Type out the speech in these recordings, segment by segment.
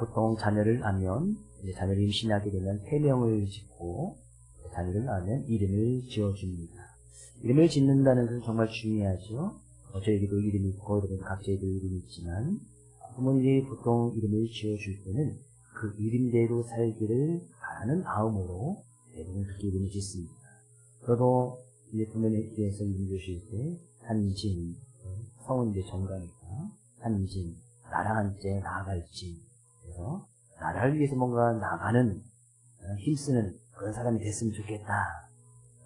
보통 자녀를 낳으면, 이제 자녀를 임신하게 되면 태명을 짓고, 자녀를 낳으면 이름을 지어줍니다. 이름을 짓는다는 것은 정말 중요하죠. 저에게도 이름이 있고, 여러분 각자에도 이름이 있지만, 부모님이 보통 이름을 지어줄 때는 그 이름대로 살기를 바라는 마음으로 대부분 그렇게 이름을 짓습니다. 저도 이제 부모님께서 이름 주실 때, 한진, 성은 이제 정가니까, 한진, 나라 한째 나아갈지. 그래서 나라를 위해서 뭔가 나가는, 힘쓰는 그런 사람이 됐으면 좋겠다.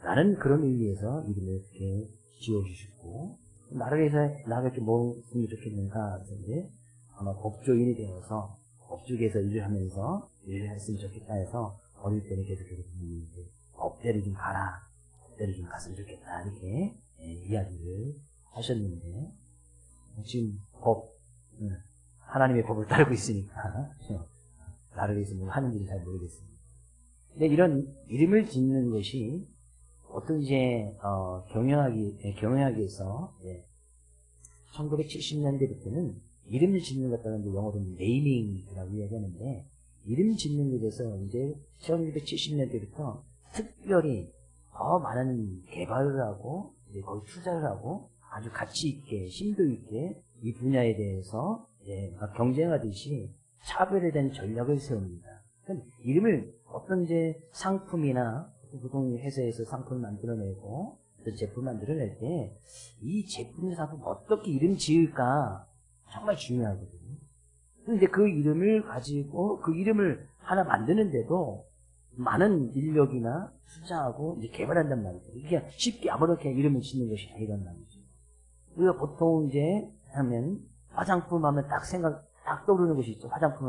라는 그런 의미에서 이름을 이렇게 지어주시고, 나라를 위해서 나아갈 게 뭐였으면 좋겠는가. 이제 아마 법조인이 되어서 법조계에서 일을 하면서 일을 했으면 좋겠다 해서 어릴 때는 계속 법대를 좀 가라. 법대를 좀 갔으면 좋겠다. 이렇게 이야기를 하셨는데, 지금 하나님의 법을 따르고 있으니까, 나를 위해서 뭐 하는지를 잘 모르겠습니다. 근데 이런 이름을 짓는 것이 어떤 이제, 경영학에서, 1970년대부터는 이름을 짓는 것과는 영어로는 네이밍이라고 이야기하는데, 이름 짓는 것에 대해서 이제 1970년대부터 특별히 더 많은 개발을 하고, 이제 거기 투자를 하고, 아주 가치 있게, 심도 있게 이 분야에 대해서 경쟁하듯이 차별에 대한 전략을 세웁니다. 그러니까 이름을 어떤 이제 상품이나 보통 회사에서 상품을 만들어내고 어떤 제품을 만들어낼 때 이 제품의 상품 어떻게 이름 지을까 정말 중요하거든요. 그런데 그 이름을 가지고 그 이름을 하나 만드는데도 많은 인력이나 투자하고 이제 개발한단 말이죠. 이게 쉽게 아무렇게 이름을 짓는 것이 아니란 말이죠. 우리가 보통 이제 하면 화장품 하면 딱 떠오르는 것이 있죠. 화장품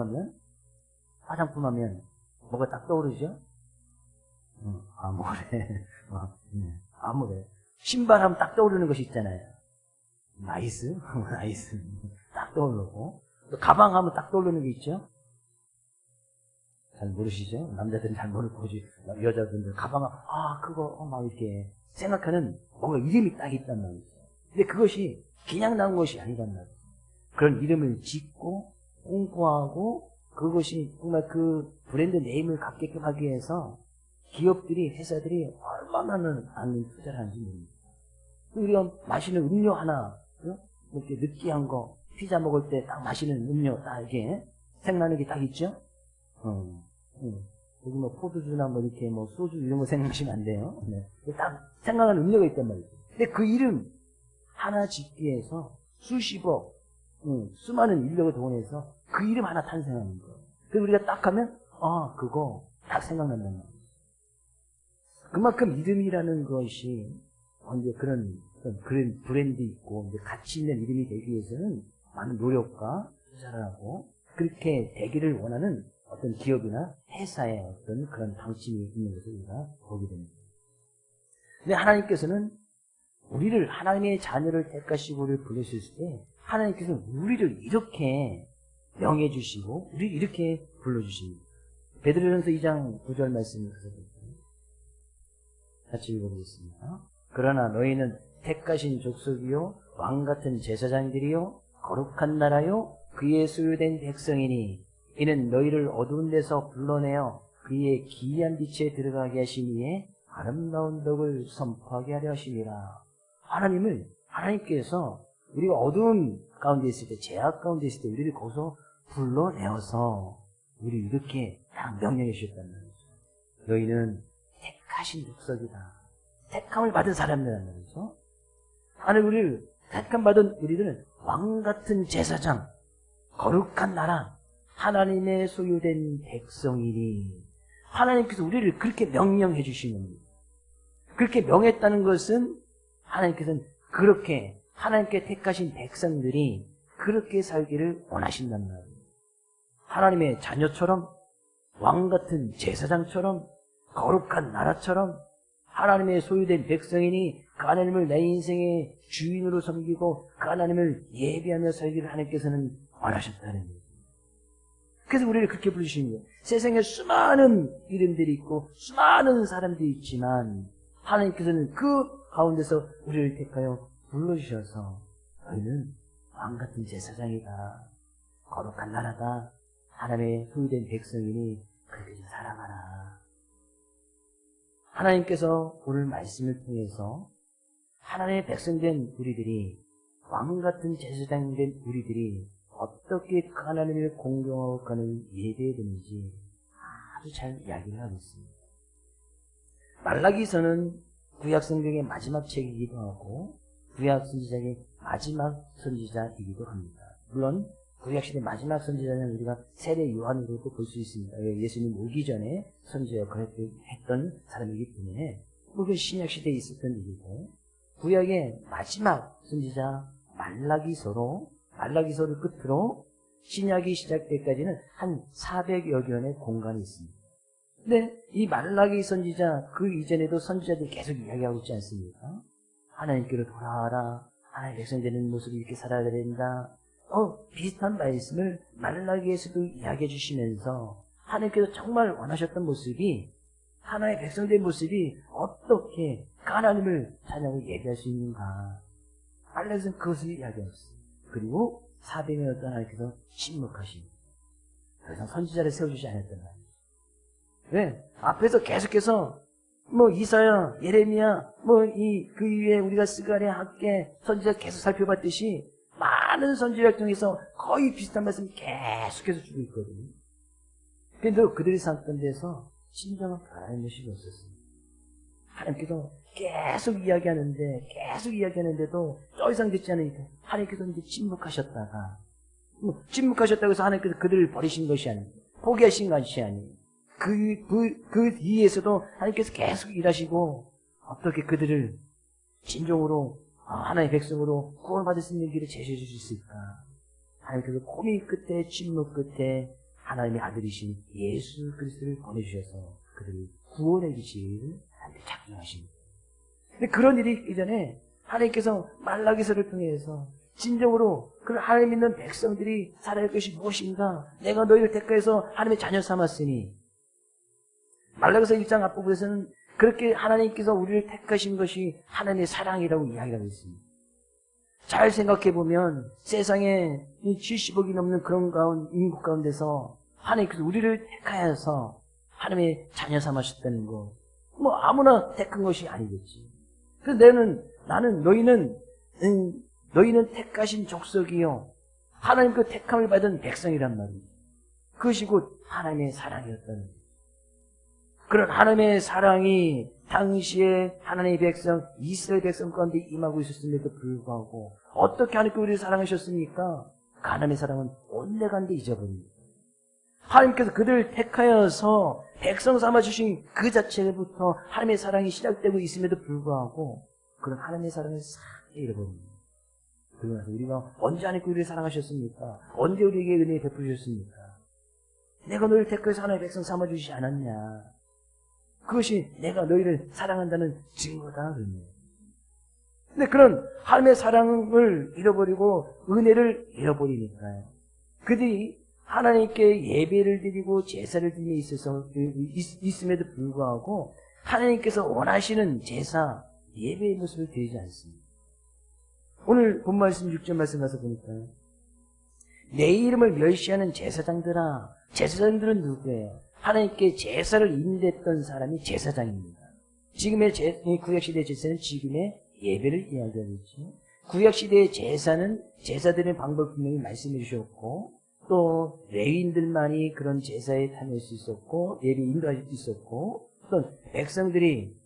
하면 뭐가 딱 떠오르죠? 아모레. 아모레. 신발 하면 딱 떠오르는 것이 있잖아요. 나이스. 딱 떠오르고. 또 가방 하면 딱 떠오르는 게 있죠? 잘 모르시죠? 남자들은 잘 모르고, 여자분들 가방 하면, 그거, 막 이렇게 생각하는 뭔가 이름이 딱 있단 말이죠. 근데 그것이 그냥 나온 것이 아니란 말이죠. 그런 이름을 짓고, 홍보하고, 그것이 정말 그 브랜드 네임을 갖게끔 하기 위해서 기업들이, 회사들이 얼마나 많은 투자를 하는지 모릅니다. 우리가 마시는 음료 하나, 이렇게 느끼한 거, 피자 먹을 때 딱 마시는 음료, 딱 이렇게 생각나는 게 딱 있죠? 여기 뭐 포도주나 뭐 이렇게 뭐 소주 이런 거 생각하시면 안 돼요. 딱 생각나는 음료가 있단 말이죠. 근데 그 이름 하나 짓기 위해서 수십억, 수많은 인력을 동원해서 그 이름 하나 탄생하는 거예요. 그래서 우리가 딱 하면, 그거 딱 생각난단 말이에요. 그만큼 이름이라는 것이, 이제 그런 브랜드 있고, 이제 가치 있는 이름이 되기 위해서는 많은 노력과 투자를 하고, 그렇게 되기를 원하는 어떤 기업이나 회사의 어떤 그런 방침이 있는 것을 우리가 보게 됩니다. 근데 하나님께서는 우리를, 하나님의 자녀를 택하시고 우리를 불러주실 때, 하나님께서는 우리를 이렇게 명해 주시고, 우리를 이렇게 불러주십니다. 베드로전서 2장 9절 말씀을 같이 읽어보겠습니다. 그러나 너희는 택하신 족속이요, 왕같은 제사장들이요, 거룩한 나라요, 그의 소유된 백성이니, 이는 너희를 어두운 데서 불러내어 그의 기이한 빛에 들어가게 하신 이에 아름다운 덕을 선포하게 하려 하심이라. 하나님께서 우리가 어두운 가운데 있을 때, 죄악 가운데 있을 때 우리를 거기서 불러내어서 우리를 이렇게 딱 명령해 주셨다는 거죠. 너희는 택하신 족속이다. 택함을 받은 사람이라는 거죠. 하나님 우리를 택함 받은 우리들은 왕같은 제사장, 거룩한 나라, 하나님의 소유된 백성이니, 하나님께서 우리를 그렇게 명령해 주시는 겁니다. 그렇게 명했다는 것은 하나님께서는 그렇게 하나님께 택하신 백성들이 그렇게 살기를 원하신단 말이에요. 하나님의 자녀처럼, 왕같은 제사장처럼, 거룩한 나라처럼 하나님의 소유된 백성이니 그 하나님을 내 인생의 주인으로 섬기고 그 하나님을 예배하며 살기를 하나님께서는 원하셨다는 거예요. 그래서 우리를 그렇게 부르시는 거예요. 세상에 수많은 이름들이 있고 수많은 사람들이 있지만 하나님께서는 그 가운데서 우리를 택하여 불러주셔서 너희는 왕같은 제사장이다, 거룩한 나라다, 하나님의 소유된 백성이니 그들을 사랑하라. 하나님께서 오늘 말씀을 통해서 하나님의 백성된 우리들이, 왕같은 제사장된 우리들이 어떻게 그 하나님을 공경하고 가는 예배해야 되는지 아주 잘 이야기를 하고 있습니다. 말라기서는 구약 성경의 마지막 책이기도 하고 구약 선지자의 마지막 선지자이기도 합니다. 물론 구약시대 마지막 선지자는 우리가 세례 요한으로도 볼 수 있습니다. 예수님 오기 전에 선지자 역할을 했던 사람이기 때문에 그 신약시대에 있었던 일이고, 구약의 마지막 선지자 말라기서를 끝으로 신약이 시작될 때까지는 한 400여 견의 공간이 있습니다. 근데 이 말라기 선지자 그 이전에도 선지자들이 계속 이야기하고 있지 않습니까? 하나님께로 돌아와라. 하나님의 백성 되는 모습을 이렇게 살아야 된다. 비슷한 말씀을 말라기에서도 이야기해 주시면서 하나님께서 정말 원하셨던 모습이, 하나님의 백성 된 모습이 어떻게 하나님을 찬양하고 예배할 수 있는가. 말라기에서는 그것을 이야기하고 있어요. 그리고 400년을 동안 하나님께서 침묵하시고 더 이상 선지자를 세워주지 않았던 거예요. 왜? 앞에서 계속해서 이사야, 예레미야, 그 이후에 우리가 스가랴, 학개, 선지자 계속 살펴봤듯이 많은 선지자를 통해서 거의 비슷한 말씀이 계속해서 주고 있거든요. 그런데 그들이 살던 데서 진정한 변화의 모습이 없었습니다. 하나님께서 계속 이야기하는데도 더 이상 듣지 않으니까 하나님께서 이제 침묵하셨다고 해서 하나님께서 그들을 버리신 것이 아니고 포기하신 것이 아니에요. 그 뒤에서도 하나님께서 계속 일하시고 어떻게 그들을 진정으로 하나님의 백성으로 구원받을 수 있는 길을 제시해 주실 수 있을까. 하나님께서 고민 끝에, 침묵 끝에 하나님의 아들이신 예수 그리스도를 보내주셔서 그들을 구원의 길을 하나님께 작정하십니다. 근데 그런 일이 있기 전에 하나님께서 말라기서를 통해서 진정으로 그 하나님 믿는 백성들이 살아야 할 것이 무엇인가, 내가 너희를 택하여서 하나님의 자녀 삼았으니, 말라기서 1장 앞부분에서는 그렇게 하나님께서 우리를 택하신 것이 하나님의 사랑이라고 이야기하고 있습니다. 잘 생각해보면 세상에 70억이 넘는 그런 인구 가운데서 하나님께서 우리를 택하여서 하나님의 자녀 삼으셨다는 거, 아무나 택한 것이 아니겠지. 그래서 나는 너희는 택하신 족속이요, 하나님 그 택함을 받은 백성이란 말이죠. 그것이 곧 하나님의 사랑이었다는 거예요. 그런 하나님의 사랑이 당시에 하나님의 백성, 이스라엘 백성 가운데 임하고 있었음에도 불구하고 어떻게 하나님께 우리를 사랑하셨습니까? 그 하나님의 사랑은 온데간데 잊어버립니다. 하나님께서 그들을 택하여서 백성 삼아주신 그 자체부터 하나님의 사랑이 시작되고 있음에도 불구하고 그런 하나님의 사랑을 싹 잃어버립니다. 그러면서 우리가 언제 하나님께 우리를 사랑하셨습니까? 언제 우리에게 은혜 베푸셨습니까? 내가 너희를 택하여서 하나님의 백성 삼아주시지 않았냐? 그것이 내가 너희를 사랑한다는 증거다. 근데 그런 하나님의 사랑을 잃어버리고 은혜를 잃어버리니까요, 그들이 하나님께 예배를 드리고 제사를 드림에 있어서 있음에도 불구하고 하나님께서 원하시는 제사, 예배의 모습을 드리지 않습니다. 오늘 본 말씀 6절 말씀 가서 보니까 내 이름을 멸시하는 제사장들아, 제사장들은 누구예요? 하나님께 제사를 인도했던 사람이 제사장입니다. 지금의 구약시대의 제사는 지금의 예배를 이야기하고 있죠. 구약시대의 제사는 제사드리는 방법 분명히 말씀해 주셨고, 또 레위인들만이 그런 제사에 참여할 수 있었고 예배 인도할 수 있었고, 또 백성들이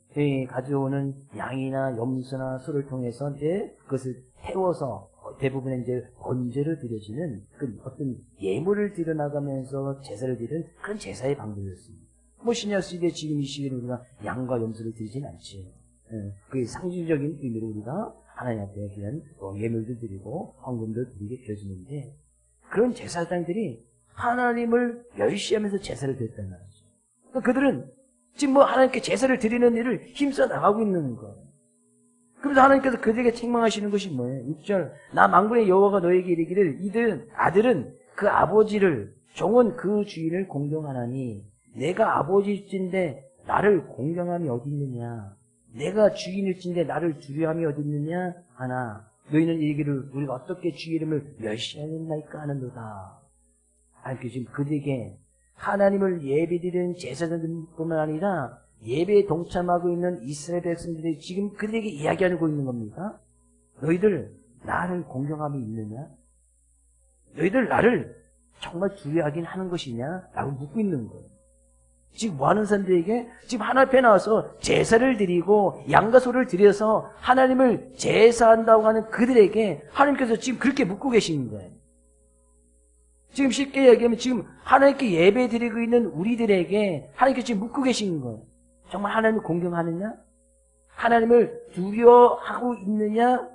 가져오는 양이나 염소나 소를 통해서 이제 그것을 태워서 대부분의 이제 번제로 드려지는 그 어떤 예물을 드려나가면서 제사를 드리는 그런 제사의 방법이었습니다. 신약 시대 지금 이 시기에 우리가 양과 염소를 드리진 않지. 그 상징적인 의미로 우리가 하나님 앞에 그냥 예물도 드리고 헌금도 드리게 되어지는데, 그런 제사장들이 하나님을 멸시하면서 제사를 드렸단 말이죠. 그러니까 그들은 지금 하나님께 제사를 드리는 일을 힘써 나가고 있는 거예요. 그래서 하나님께서 그들에게 책망하시는 것이 뭐예요? 6절, 나 만군의 여호와가 너에게 이르기를 아들은 그 아버지를, 종은 그 주인을 공경하나니 내가 아버지일진데 나를 공경함이 어디 있느냐, 내가 주인일진데 나를 두려움이 어디 있느냐 하나 너희는 이르기를 우리가 어떻게 주의 이름을 멸시하였나이까 하는도다. 하나님께 지금 그들에게 하나님을 예배드리는 제사장들뿐만 아니라 예배에 동참하고 있는 이스라엘 백성들이 지금 그들에게 이야기하고 있는 겁니다. 너희들 나를 공경함이 있느냐? 너희들 나를 정말 두려워하긴 하는 것이냐? 라고 묻고 있는 거예요. 지금 뭐하는 사람들에게 지금 하나님 앞에 나와서 제사를 드리고 양과 소를 드려서 하나님을 제사한다고 하는 그들에게 하나님께서 지금 그렇게 묻고 계시는 거예요. 지금 쉽게 얘기하면 지금 하나님께 예배 드리고 있는 우리들에게 하나님께서 지금 묻고 계시는 거예요. 정말 하나님을 공경하느냐? 하나님을 두려워하고 있느냐?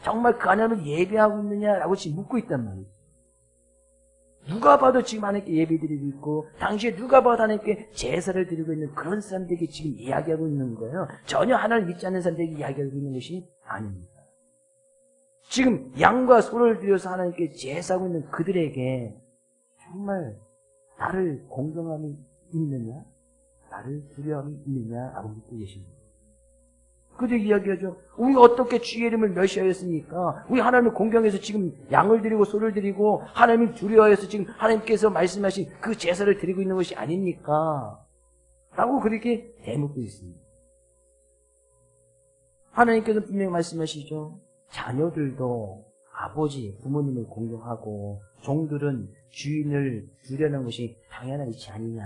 정말 그 하나님을 예배하고 있느냐라고 지금 묻고 있단 말이에요. 누가 봐도 지금 하나님께 예배 드리고 있고 당시에 누가 봐도 하나님께 제사를 드리고 있는 그런 사람들에게 지금 이야기하고 있는 거예요. 전혀 하나님을 믿지 않는 사람들에게 이야기하고 있는 것이 아닙니다. 지금 양과 소를 드려서 하나님께 제사하고 있는 그들에게 정말 나를 공경함이 있느냐? 나를 두려움이 있느냐라고 묻고 계십니다. 그들이 이야기하죠. 우리가 어떻게 주의 이름을 멸시하였습니까? 우리 하나님을 공경해서 지금 양을 드리고 소를 드리고 하나님을 두려워해서 지금 하나님께서 말씀하신 그 제사를 드리고 있는 것이 아닙니까? 라고 그렇게 대묻고 있습니다. 하나님께서 분명히 말씀하시죠. 자녀들도 아버지, 부모님을 공경하고 종들은 주인을 두려는 것이 당연하지 아니냐.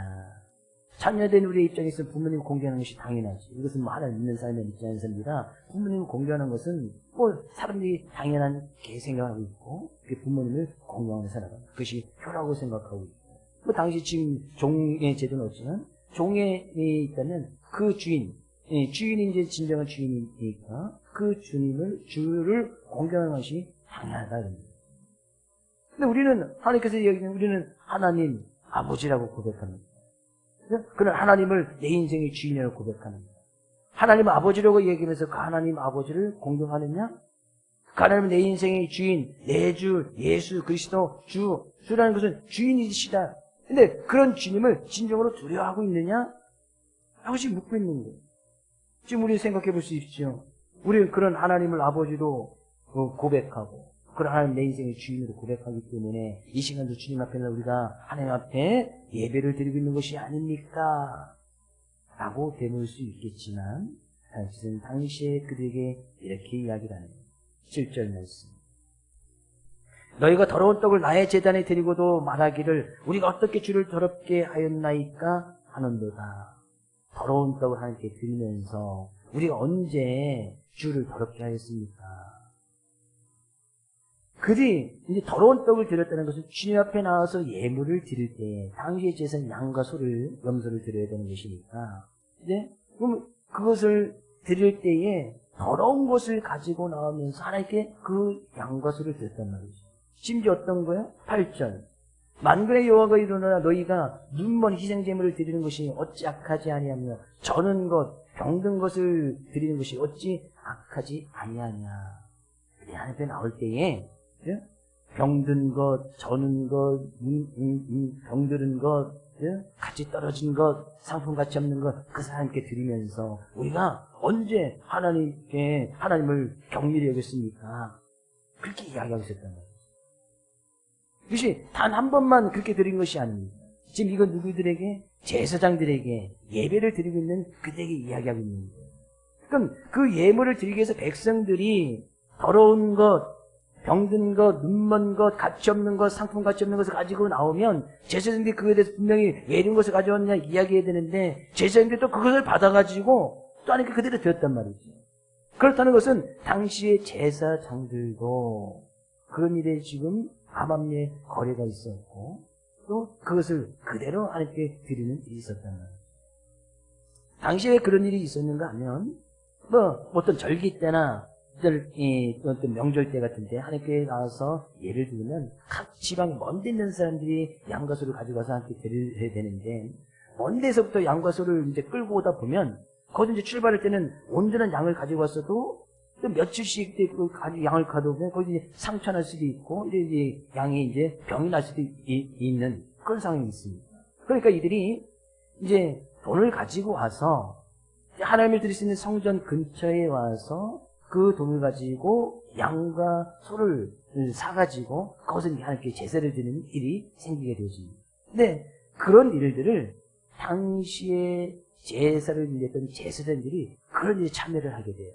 자녀된 우리의 입장에서 부모님 공경하는 것이 당연하지. 이것은 뭐 하나님 믿는 사람이 믿지 않는 사람이라 부모님을 공경하는 것은 뭐 사람들이 당연한 게 생각하고 있고 부모님을 공경하는 사람 그것이 효라고 생각하고 있고 뭐 당시 지금 종의 제도는 없지만 종에 있다면 그 주인이 이제 진정한 주인이니까 그 주를 공경하는 것이 당연하다. 근데 우리는 하나님께서 얘기하는 우리는 하나님 아버지라고 고백합니다. 그는 하나님을 내 인생의 주인이라고 고백하는 거예요. 하나님 아버지라고 얘기하면서 그 하나님 아버지를 공경하느냐? 그 하나님은 내 인생의 주인, 내 주, 예수 그리스도 주라는 것은 주인이시다. 근데 그런 주님을 진정으로 두려워하고 있느냐? 라고 지금 묻고 있는 거예요. 지금 우리 생각해 볼 수 있죠. 우리는 그런 하나님을 아버지로 고백하고 그런 하나님 내 인생의 주인으로 고백하기 때문에 이 시간도 주님 앞에는 우리가 하나님 앞에 예배를 드리고 있는 것이 아닙니까? 라고 되물 수 있겠지만 사실은 당시에 그들에게 이렇게 이야기를 하네요. 7절 말씀. 너희가 더러운 떡을 나의 제단에 드리고도 말하기를 우리가 어떻게 주를 더럽게 하였나이까 하는도다. 더러운 떡을 하나님께 드리면서 우리가 언제 주를 더럽게 하였습니까? 그들이 이제 더러운 떡을 드렸다는 것은 주님 앞에 나와서 예물을 드릴 때 당시의 제사는 양과 소를 염소를 드려야 되는 것이니까 이제 그럼 그것을 드릴 때에 더러운 것을 가지고 나오면서 하나님께 그 양과 소를 드렸단 말이죠. 심지어 어떤 거예요? 8절. 만군의 여호와가 이르노라 너희가 눈먼 희생제물을 드리는 것이 어찌 악하지 아니하며 저는 것 병든 것을 드리는 것이 어찌 악하지 아니하냐. 하나님 앞에 나올 때에 병든 것, 저는 것, 병들은 것, 같이 떨어진 것, 상품 가치 없는 것, 그 사람께 드리면서 우리가 언제 하나님을 격리히 여겼습니까? 그렇게 이야기하고 있었단 말이에요. 그것이 단 한 번만 그렇게 드린 것이 아닙니다. 지금 이건 누구들에게? 제사장들에게 예배를 드리고 있는 그들에게 이야기하고 있는 거예요. 그럼 그 예물을 드리기 위해서 백성들이 더러운 것, 병든 것, 눈먼 것, 가치 없는 것, 상품 가치 없는 것을 가지고 나오면 제사장들이 그거에 대해서 분명히 왜 이런 것을 가져왔냐 이야기해야 되는데 제사장들이 또 그것을 받아가지고 또 하나님께 그대로 드렸단 말이죠. 그렇다는 것은 당시의 제사장들도 그런 일에 지금 암암리에 거래가 있었고 또 그것을 그대로 하나님께 드리는 일이 있었단 말이에요. 당시에 그런 일이 있었는가 하면 뭐 어떤 절기 때나 어떤 명절 때 같은데 하나님께 나와서 예를 들면 각 지방 먼 데 있는 사람들이 양과 소를 가지고 와서 함께 드려야 되는데 먼 데서부터 양과 소를 이제 끌고 오다 보면 거기 이제 출발할 때는 온전한 양을 가지고 왔어도 또 며칠씩 양을 가져오면 거기 이제 상처 날 수도 있고 이제 양이 이제 병이 날 수도 있는 그런 상황이 있습니다. 그러니까 이들이 이제 돈을 가지고 와서 하나님을 드릴 수 있는 성전 근처에 와서 그 돈을 가지고 양과 소를 사가지고 거기서 하나님께 제사를 드리는 일이 생기게 되어집니다. 근데 그런 일들을 당시에 제사를 드렸던 제사장들이 그런 일에 참여를 하게 돼요.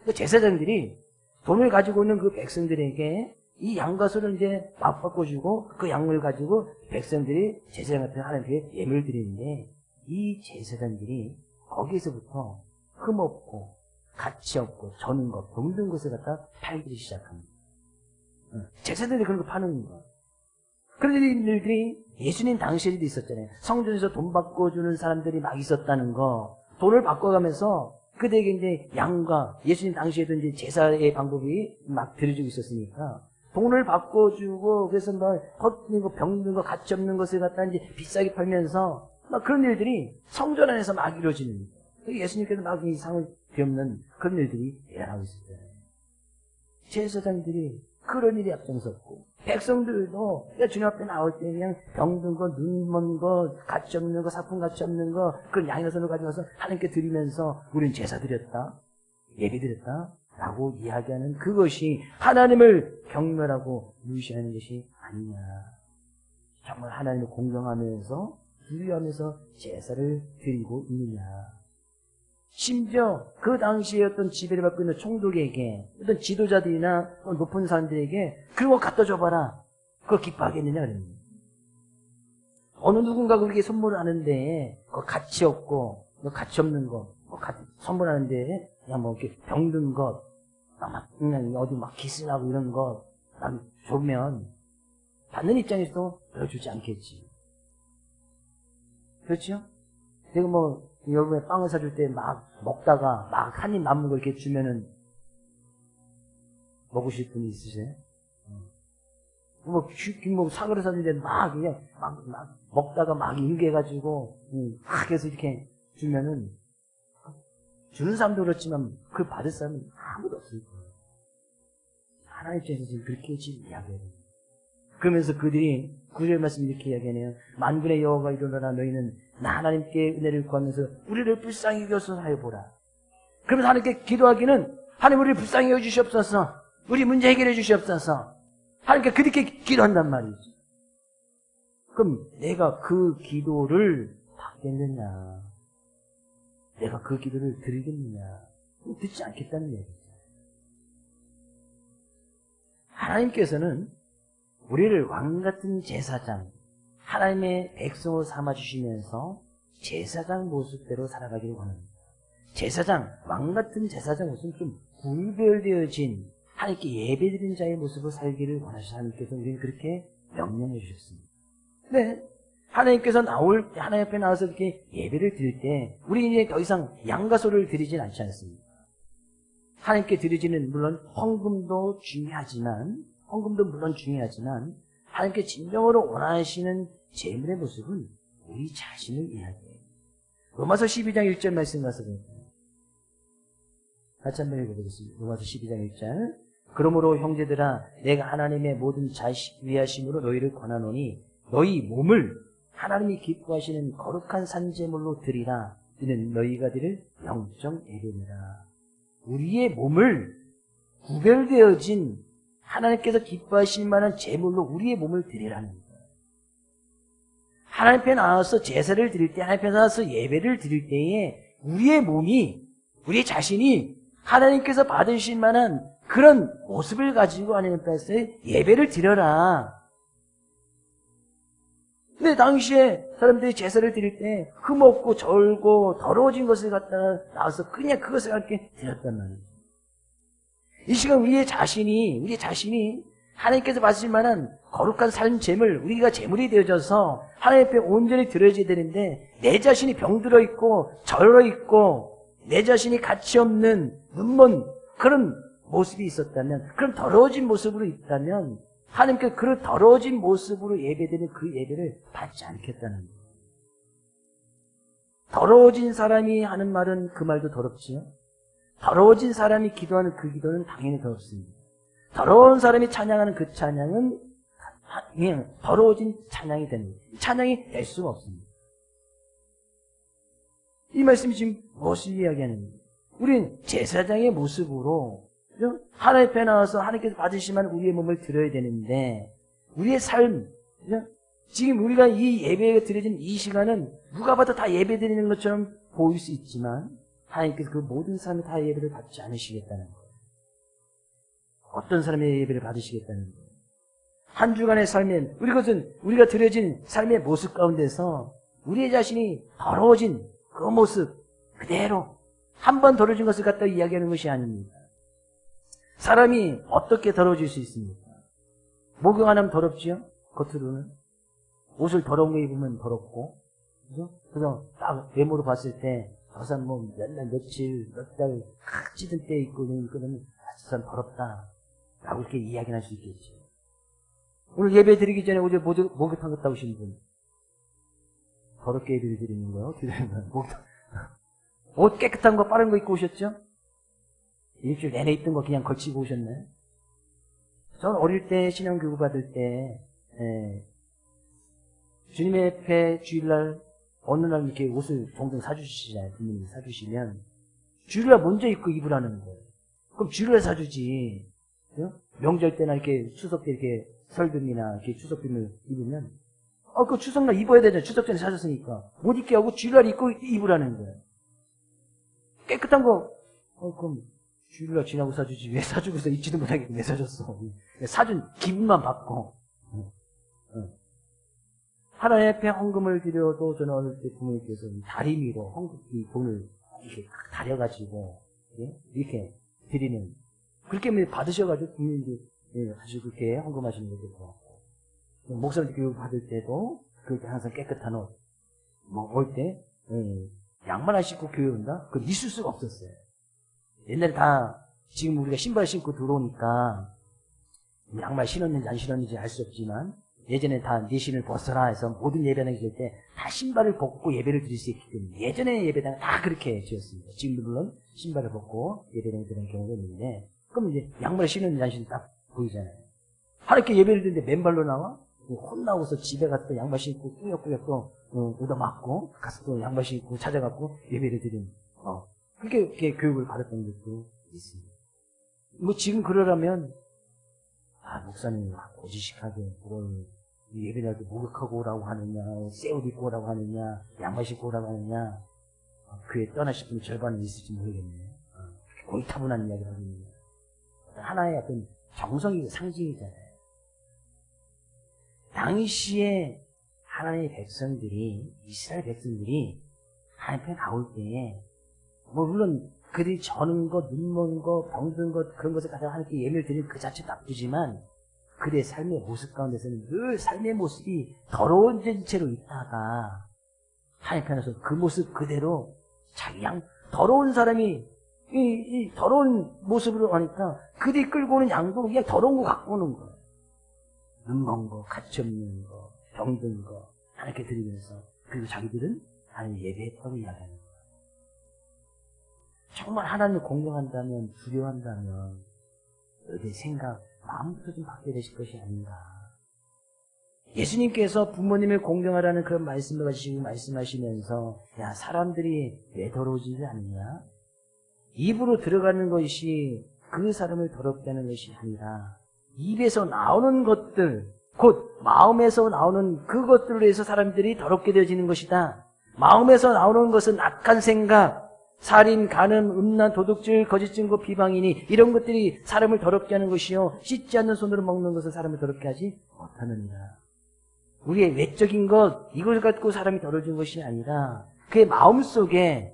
그 제사장들이 돈을 가지고 있는 그 백성들에게 이 양과 소를 이제 맞바꿔주고 그 양을 가지고 백성들이 제사장 같은 하나님께 예물을 드리는데 이 제사장들이 거기에서부터 흠없고 가치 없고 저는 것, 병든 것을 갖다 팔기 시작합니다. 제사장들이 그런 거 파는 거예요. 그런 일들이 예수님 당시에도 있었잖아요. 성전에서 돈 바꿔주는 사람들이 막 있었다는 거, 돈을 바꿔가면서 그들에게 이제 양과 예수님 당시에도 이제 제사의 방법이 막 들여지고 있었으니까 돈을 바꿔주고 그래서 막 헛된 거, 병든 거, 가치 없는 것을 갖다 이제 비싸게 팔면서 막 그런 일들이 성전 안에서 막 이루어지는 거예요. 예수님께서 막 이상을 뒤엎는 그런 일들이 일어나고 있었잖아요. 제사장들이 그런 일에 앞장섰고 백성들도 주님 앞에 나올 때 그냥 병든 거, 눈 먼 거, 가치 없는 거, 사품 가치 없는 거 그런 양의 손을 가져와서 하나님께 드리면서 우리는 제사 드렸다, 예배 드렸다 라고 이야기하는 그것이 하나님을 경멸하고 무시하는 것이 아니냐. 정말 하나님을 공경하면서 부유하면서 제사를 드리고 있느냐. 심지어 그 당시에 어떤 지배를 받고 있는 총독에게 어떤 지도자들이나 높은 사람들에게 그런 거 갖다 줘봐라. 그거 기뻐하겠느냐 그랬는데 어느 누군가 그렇게 선물을 하는데 그거 가치 없고 가치 없는 거 선물하는데 그냥 뭐 이렇게 병든 것 그냥 어디 막 기스나고 이런 거 주면 받는 입장에서도 별로 주지 않겠지. 그렇죠? 내가 뭐 여러분의 빵을 사줄 때 막 먹다가 막 한 입 남은 거 이렇게 주면은 먹으실 분이 있으세요? 뭐 사과를 사주는데 막 그냥 막 먹다가 막 인계해가지고 막 해서 이렇게 주면은 주는 사람도 그렇지만 그걸 받을 사람은 아무도 없을 거예요. 하나님 입장에서 지금 그렇게 지금 이야기해요. 그러면서 그들이 구절 말씀 이렇게 이야기하네요. 만군의 여호와가 이르노라 너희는 나 하나님께 은혜를 구하면서 우리를 불쌍히 여겨서 하여보라. 그러면서 하나님께 기도하기는 하나님 우리를 불쌍히 여겨주시옵소서. 우리 문제 해결해 주시옵소서. 하나님께 그렇게 기도한단 말이죠. 그럼 내가 그 기도를 받겠느냐? 내가 그 기도를 드리겠느냐? 듣지 않겠다는 얘기죠. 하나님께서는 우리를 왕같은 제사장, 하나님의 백성으로 삼아주시면서 제사장 모습대로 살아가기를 원합니다. 제사장, 왕같은 제사장 모습은 좀 구별되어진 하나님께 예배드린 자의 모습으로 살기를 원하시는 하나님께서 우리는 그렇게 명령해 주셨습니다. 네, 하나님께서 하나님 앞에 나와서 이렇게 예배를 드릴 때 우리 이제 더 이상 양과 소를 드리진 않지 않습니다. 하나님께 드리지는 물론 헌금도 물론 중요하지만 하나님께 진정으로 원하시는 제물의 모습은 우리 자신을 이야기해요. 로마서 12장 1절 말씀 가서 볼까요? 같이 한번 읽어보겠습니다. 로마서 12장 1절. 그러므로 형제들아 내가 하나님의 모든 위하심으로 너희를 권하노니 너희 몸을 하나님이 기뻐하시는 거룩한 산제물로 드리라. 이는 너희가 드릴 영적 예배니라. 우리의 몸을 구별되어진 하나님께서 기뻐하실 만한 제물로 우리의 몸을 드리라는 거예요. 하나님 앞에 나와서 제사를 드릴 때, 하나님 앞에 나와서 예배를 드릴 때에 우리의 몸이, 우리 자신이 하나님께서 받으실 만한 그런 모습을 가지고 하나님 앞에서 예배를 드려라. 근데 당시에 사람들이 제사를 드릴 때 흠없고 절고 더러워진 것을 갖다 나와서 그냥 그것을 함께 드렸단 말이에요. 이 시간 우리의 자신이 하나님께서 받으실 만한 거룩한 삶 제물, 우리가 제물이 되어져서 하나님 앞에 온전히 드려져야 되는데 내 자신이 병들어 있고 절어 있고 내 자신이 가치 없는 눈먼 그런 모습이 있었다면, 그런 더러워진 모습으로 있다면 하나님께 그런 더러워진 모습으로 예배드리는 그 예배를 받지 않겠다는 거예요. 더러워진 사람이 하는 말은 그 말도 더럽지요. 더러워진 사람이 기도하는 그 기도는 당연히 더럽습니다. 더러운 사람이 찬양하는 그 찬양은 그냥 더러워진 찬양이 되는 거예요. 찬양이 될 수가 없습니다. 이 말씀이 지금 무엇을 이야기하는 거예요? 우린 제사장의 모습으로 하나님 앞에 나와서 하나님께서 받으시면 우리의 몸을 드려야 되는데 우리의 삶, 지금 우리가 이 예배에 드려진 이 시간은 누가 봐도 다 예배 드리는 것처럼 보일 수 있지만 하나님께서 그 모든 사람이 다 예배를 받지 않으시겠다는 거예요. 어떤 사람의 예배를 받으시겠다는 거예요. 한 주간의 삶에 우리가 드려진 삶의 모습 가운데서 우리의 자신이 더러워진 그 모습 그대로 한 번 더러워진 것을 갖다 이야기하는 것이 아닙니다. 사람이 어떻게 더러워질 수 있습니까? 목욕 안 하면 더럽지요? 겉으로는. 옷을 더러운 거 입으면 더럽고, 그죠? 그래서 딱 외모로 봤을 때, 저 사람 뭐 몇 날, 며칠, 몇 달, 찌든 때 입고 그러면, 저 사람 더럽다. 라고 이렇게 이야기할 수 있겠죠. 오늘 예배 드리기 전에 어제 목욕탕 갔다 오신 분. 더럽게 예배를 드리는 거요? 옷 깨끗한 거 빠른 거 입고 오셨죠? 일주일 내내 입던 거 그냥 걸치고 오셨네. 저는 어릴 때 신앙교육 받을 때, 주님의 앞에 주일날, 어느 날 이렇게 옷을 종종 사주시잖아요. 부모님이 사주시면, 주일날 먼저 입고 입으라는 거예요. 그럼 주일날 사주지. 명절 때나 이렇게 추석 때 이렇게 설금이나 이렇게 추석빔을 입으면, 그 추석날 입어야 되잖아요. 추석 전에 사줬으니까. 못 입게 하고 주일날 입고 입으라는 거예요. 깨끗한 거, 그럼 주일날 지나고 사주지. 왜 사주고서 입지도 못하게 왜 사줬어. 사준 기분만 받고. 하나님 앞에 헌금을 드려도 저는 어릴 때 부모님께서 다리미로 헌금, 돈을 이렇게 다려가지고, 이렇게 드리는. 그렇게 받으셔가지고 부모님들 사실 그렇게 헌금하시는 것도 그렇고. 목사님 교육 받을 때도 그렇게 항상 깨끗한 옷. 올 때, 양말 안 신고 교회 온다? 그거 있을 수가 없었어요. 옛날에 지금 우리가 신발 신고 들어오니까, 양말 신었는지 안 신었는지 알 수 없지만, 예전에 다 네 신을 벗어라 해서 모든 예배당에 질 때 다 신발을 벗고 예배를 드릴 수 있기 때문에 예전에 예배당은 다 그렇게 지었습니다. 지금도 물론 신발을 벗고 예배당에 드리는 경우가 있는데 그럼 이제 양말을 신었는지 안 신는지 딱 보이잖아요. 하나님께 예배를 드리는데 맨발로 나와? 혼나고서 집에 가서 또 양말 신고 꾸역꾸역 또 얻어맞고 가서 또 양말 신고 찾아갖고 예배를 드리는 그렇게 교육을 받았던 것도 있습니다. 뭐 지금 그러라면 목사님 고지식하게 그걸 예배날 때 목욕하고 오라고 하느냐, 새 옷 입고 오라고 하느냐, 양말 신고 오라고 하느냐, 교회 떠나실 분이 절반은 있을지 모르겠네요. 고리타분한 이야기를 하고 있는 하나의 어떤 정성의 상징이잖아요. 당시에 하나님의 백성들이, 이스라엘 백성들이 하나님 앞에 나올 때에, 물론 그들이 저는 것, 눈먼 것, 병든 것, 그런 것을 가지고 하나님께 예배를 드리는 그 자체도 나쁘지만, 그들의 삶의 모습 가운데서는 늘 삶의 모습이 더러운 채로 있다가, 하나님 편에서 그 모습 그대로 자기 더러운 사람이, 이 더러운 모습으로 하니까, 그들이 끌고 오는 양도 그냥 더러운 거 갖고 오는 거예요. 눈먼 거, 가치없는 거, 병든 거, 하나님께 드리면서, 그리고 자기들은 하나님 예배했다고 이야기하는 거예요. 정말 하나님을 공경한다면, 두려워한다면, 너희의 생각, 마음부터 좀 바뀌게 되실 것이 아닌가. 예수님께서 부모님을 공경하라는 그런 말씀을 가지고 말씀하시면서, 야, 사람들이 왜 더러워지지 않느냐? 입으로 들어가는 것이 그 사람을 더럽게 하는 것이 아니라, 입에서 나오는 것들, 곧 마음에서 나오는 그것들로 해서 사람들이 더럽게 되어지는 것이다. 마음에서 나오는 것은 악한 생각, 살인, 간음, 음란, 도둑질, 거짓 증거, 비방이니 이런 것들이 사람을 더럽게 하는 것이요 씻지 않는 손으로 먹는 것은 사람을 더럽게 하지 못하느니라. 우리의 외적인 것 이걸 갖고 사람이 더러워진 것이 아니라 그의 마음속에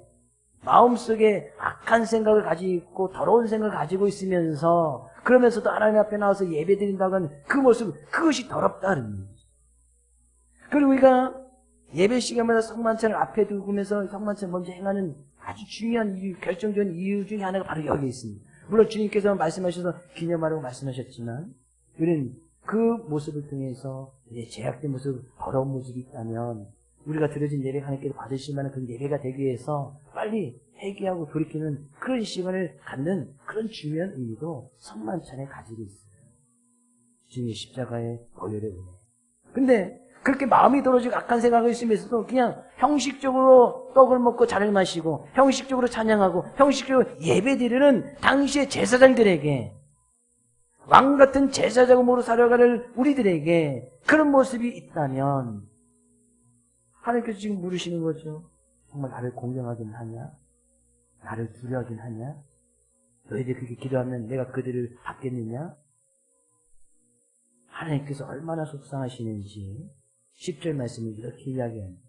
악한 생각을 가지고 있고 더러운 생각을 가지고 있으면서 그러면서도 하나님 앞에 나와서 예배드린다는 그 모습 그것이 더럽다는 거죠. 그리고 우리가 예배 시간마다 성만찬을 앞에 두고면서 성만찬 먼저 행하는 아주 중요한 이유, 결정적인 이유 중에 하나가 바로 여기 있습니다. 물론 주님께서 말씀하셔서 기념하라고 말씀하셨지만 우리는 그 모습을 통해서 이제 제약된 모습, 더러운 모습이 있다면 우리가 드려진 예배 하나님께서 받으실 만한 그 예배가 되기 위해서 빨리 회개하고 돌이키는 그런 시간을 갖는 그런 중요한 의미도 성만찬에 가지고 있어요. 주님의 십자가의 보혈의 은혜. 근데 그렇게 마음이 떨어지고 악한 생각을 있으면서도 그냥 형식적으로 떡을 먹고 잔을 마시고 형식적으로 찬양하고 형식적으로 예배드리는 당시의 제사장들에게 왕 같은 제사장으로 살아가는 우리들에게 그런 모습이 있다면 하나님께서 지금 물으시는 거죠. 정말 나를 공경하긴 하냐? 나를 두려워하긴 하냐? 너희들 그렇게 기도하면 내가 그들을 받겠느냐? 하나님께서 얼마나 속상하시는지 10절 말씀을 이렇게 이야기합니다.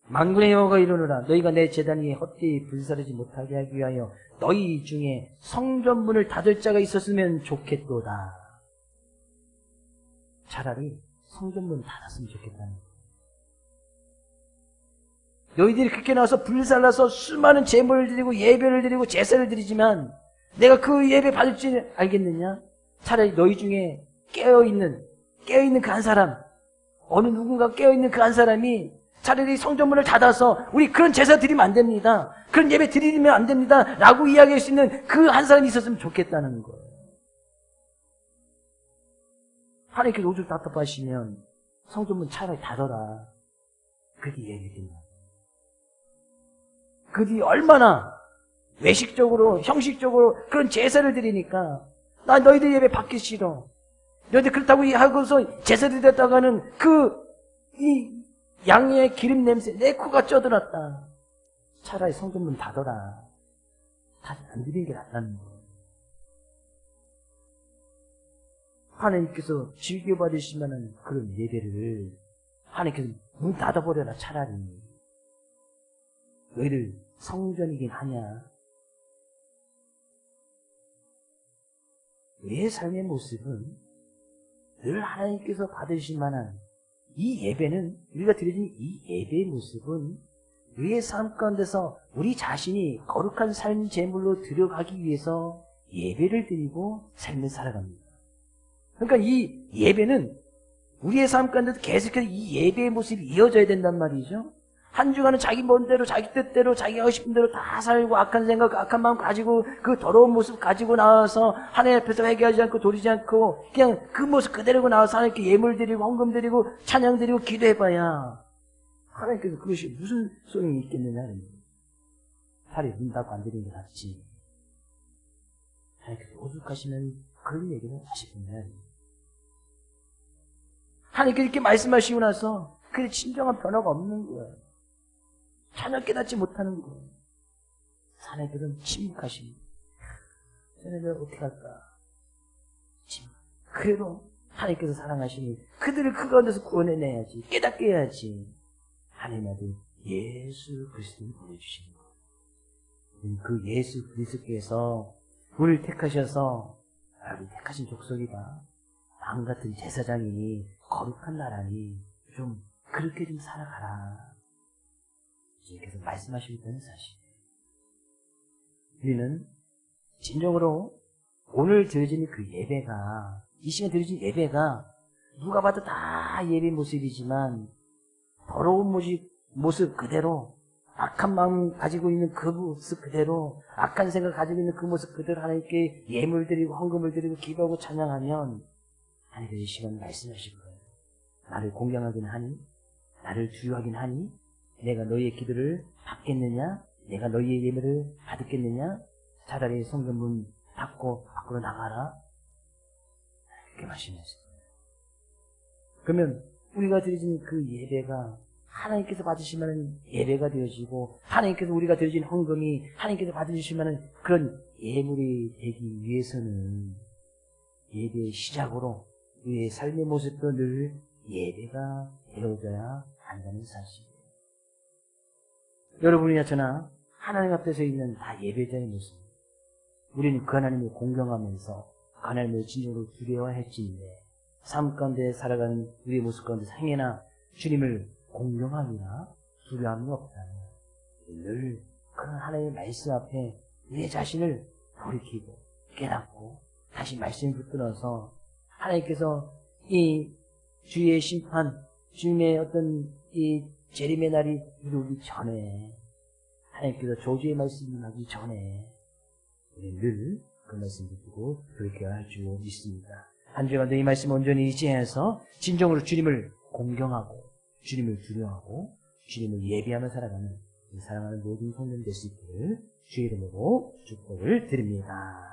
만군의 여호와가 이르노라 너희가 내 제단 위에 헛되이 불사르지 못하게 하기 위하여 너희 중에 성전문을 닫을 자가 있었으면 좋겠도다. 차라리 성전문 닫았으면 좋겠다는 거예요. 너희들이 그렇게 나와서 불살라서 수많은 제물을 드리고 예배를 드리고 제사를 드리지만 내가 그 예배 받을 줄 알겠느냐? 차라리 너희 중에 깨어있는 그 한 사람, 어느 누군가 깨어있는 그 한 사람이 차라리 성전문을 닫아서 우리 그런 제사 드리면 안 됩니다. 그런 예배 드리면 안 됩니다. 라고 이야기할 수 있는 그 한 사람이 있었으면 좋겠다는 거예요. 하나님께서 오죽 답답하시면 성전문 차라리 닫아라. 그렇게 이야기해요. 그들이 얼마나 외식적으로 형식적으로 그런 제사를 드리니까 나 너희들 예배 받기 싫어. 너희들 그렇다고 하고서 제사를 드렸다가는 이 양의 기름 냄새 내 코가 쪄들었다. 차라리 성전문 닫아라. 다 안 드리는 게 낫다는 거예요. 하나님께서 즐겨받으실 만한 그런 예배를 하나님께서 문 닫아버려라. 차라리 너희들 성전이긴 하냐? 우리의 삶의 모습은 늘 하나님께서 받으실 만한 이 예배는, 우리가 드려진 이 예배의 모습은 우리의 삶 가운데서 우리 자신이 거룩한 삶 제물로 들어가기 위해서 예배를 드리고 삶을 살아갑니다. 그러니까 이 예배는 우리의 삶 가운데서 계속해서 이 예배의 모습이 이어져야 된단 말이죠. 한 주간은 자기 멋대로 자기 뜻대로 자기가 하고 싶은 대로 다 살고 악한 생각 악한 마음 가지고 그 더러운 모습 가지고 나와서 하나님 앞에서 회개하지 않고 돌이지 않고 그냥 그 모습 그대로 나와서 하나님께 예물 드리고 헌금 드리고 찬양 드리고 기도해봐야 하나님께서 그것이 무슨 소용이 있겠느냐. 차라리 문 닫고 안 드리는 게 낫지. 하나님께서 오죽하시면 그런 얘기를 하시겠냐. 하나님께서 이렇게 말씀하시고 나서 그게 진정한 변화가 없는 거예요. 전혀 깨닫지 못하는 거예요. 하나님께서는 침묵하십니다. 쟤네들 어떻게 할까? 그래도 하나님께서 사랑하시니 그들을 그 가운데서 구원해내야지. 깨닫게 해야지. 하나님 아들 예수 그리스도를 보내주시는 거예요. 그 예수 그리스도께서 우리를 택하셔서 우리 택하신 족속이다. 왕 같은 제사장이 거룩한 나라니 좀 그렇게 좀 살아가라. 계속 말씀하시고 있다는 사실. 우리는 진정으로 오늘 드려지는 그 예배가, 이 시간 드려진 예배가 누가 봐도 다 예배 모습이지만 더러운 모습 그대로, 악한 마음 가지고 있는 그 모습 그대로, 악한 생각 가지고 있는 그 모습 그대로 하나님께 예물 드리고 헌금을 드리고 기도하고 찬양하면 하나님께서 이 시간 말씀하실 거예요. 나를 공경하긴 하니? 나를 두려워하긴 하니? 내가 너희의 기도를 받겠느냐? 내가 너희의 예물을 받겠느냐? 차라리 성전문 닫고 밖으로 나가라. 그렇게 말씀하셨어요. 그러면 우리가 드려진 그 예배가 하나님께서 받으실 만한 예배가 되어지고 하나님께서 우리가 드려진 헌금이 하나님께서 받으실 만한 그런 예물이 되기 위해서는 예배의 시작으로 우리의 삶의 모습도 늘 예배가 되어져야 한다는 사실이에요. 여러분이나 저나 하나님 앞에서 있는 다 예배자의 모습. 우리는 그 하나님을 공경하면서 그 하나님을 진정으로 두려워할지인데 삶 가운데 살아가는 우리의 모습 가운데 행해나 주님을 공경함이나 두려움이 없다면 늘 그런 하나님의 말씀 앞에 우리 자신을 돌이키고 깨닫고 다시 말씀을 붙들어서 하나님께서 이 주의 심판, 주님의 어떤 이 재림의 날이 이루기 전에 하나님께서 저주의 말씀이 나기 전에 우리 늘 그 말씀 붙들고 돌이켜야 할 줄 믿습니다. 한 주간도 이 말씀 온전히 의지해서 진정으로 주님을 공경하고 주님을 두려워하고 주님을 예비하며 살아가는 사랑하는 모든 성도들 될 수 있기를 주의 이름으로 축복을 드립니다.